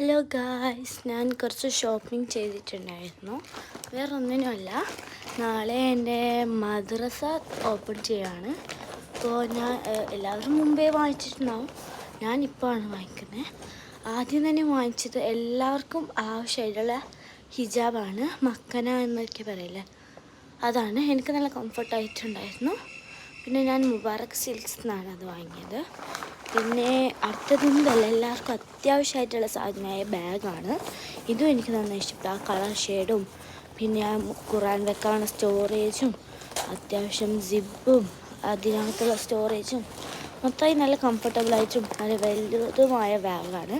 Hello guys, ഞാൻ കുറച്ച് shopping ചെയ്തിട്ടുണ്ടായിരുന്നു. വേറൊന്നിനുമല്ല, നാളെ എൻ്റെ മദ്രസ ഓപ്പൺ ചെയ്യാണ്. അപ്പോൾ ഞാൻ എല്ലാവരും മുമ്പേ വാങ്ങിച്ചിട്ടുണ്ടാവും. ഞാനിപ്പോഴാണ് വാങ്ങിക്കുന്നത്. ആദ്യം തന്നെ വാങ്ങിച്ചത് എല്ലാവർക്കും ആവശ്യമായിട്ടുള്ള ഹിജാബാണ്. മക്കന എന്നൊക്കെ പറയില്ലേ, അതാണ്. എനിക്ക് നല്ല കംഫർട്ടായിട്ടുണ്ടായിരുന്നു. പിന്നെ ഞാൻ മുബാറക് സിൽക്സ് എന്നാണ് അത് വാങ്ങിയത്. പിന്നെ അടുത്തതൊന്നുമല്ല, എല്ലാവർക്കും അത്യാവശ്യമായിട്ടുള്ള സാധനമായ ബാഗാണ്. ഇതും എനിക്ക് നന്നായി ഇഷ്ടപ്പെട്ടു. ആ കളർ ഷെയ്ഡും പിന്നെ ഖുറാൻ വെക്കാനുള്ള സ്റ്റോറേജും അത്യാവശ്യം സിബും അതിനകത്തുള്ള സ്റ്റോറേജും മൊത്തമായി നല്ല കംഫർട്ടബിളായിട്ടും നല്ല വലുതുമായ ബാഗാണ്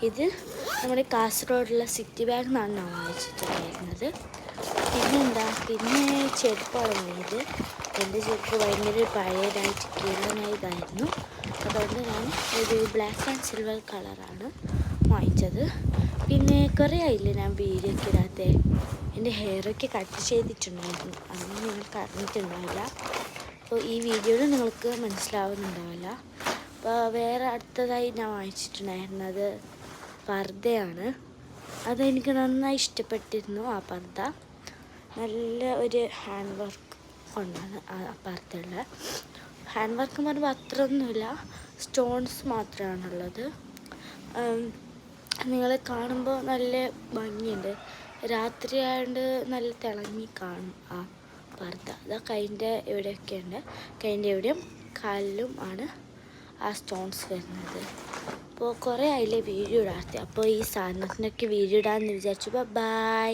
ഇത്. നമ്മുടെ കാസർഗോഡുള്ള സിറ്റി ബാഗ് എന്നാണ് ഞാൻ വാങ്ങിച്ചിട്ടുണ്ടായിരുന്നത്. പിന്നെ ചെരുപ്പാണ് വാങ്ങിയത്. എൻ്റെ ചെരുപ്പ് ഭയങ്കര പഴയതായിട്ട് കീറാനായതായിരുന്നു. അതുകൊണ്ട് ഞാൻ ഒരു ബ്ലാക്ക് ആൻഡ് സിൽവർ കളറാണ് വാങ്ങിച്ചത്. പിന്നെ കുറേ ആയില്ലേ ഞാൻ വീഡിയോ ഒക്കെ ഇടാതെ. എൻ്റെ ഹെയറൊക്കെ കട്ട് ചെയ്തിട്ടുണ്ടായിരുന്നു, അതൊന്നും നിങ്ങൾക്ക് അറിഞ്ഞിട്ടുണ്ടാവില്ല. അപ്പോൾ ഈ വീഡിയോയിൽ നിങ്ങൾക്ക് മനസ്സിലാവുന്നുണ്ടാവില്ല. അപ്പോൾ വേറെ അടുത്തതായി ഞാൻ വാങ്ങിച്ചിട്ടുണ്ടായിരുന്നത് പർദ്ദയാണ്. അതെനിക്ക് നന്നായി ഇഷ്ടപ്പെട്ടിരുന്നു. ആ പർദ്ദ നല്ല ഒരു ഹാൻഡ് വർക്ക് കൊണ്ടാണ് ആ പർദ്ദയുള്ള. ഹാൻഡ് വർക്ക് എന്ന് പറയുമ്പോൾ അത്രയൊന്നുമില്ല, സ്റ്റോൺസ് മാത്രമാണുള്ളത്. നിങ്ങളെ കാണുമ്പോൾ നല്ല ഭംഗിയുണ്ട്. രാത്രി ആയതുകൊണ്ട് നല്ല തിളങ്ങി കാണും ആ പർദ്ദ. അതാ കൈൻ്റെ ഇവിടെയൊക്കെ ഉണ്ട്. കൈൻ്റെ എവിടെയും കാലിലും ആണ് ആ സ്റ്റോൺസ് വരുന്നത്. അപ്പോൾ കുറേ ആയില്ലേ വീഡിയോ ഇടാത്ത. അപ്പോൾ ഈ സാധനത്തിനൊക്കെ വീഡിയോ ഇടാമെന്ന് വിചാരിച്ചു. ബൈ.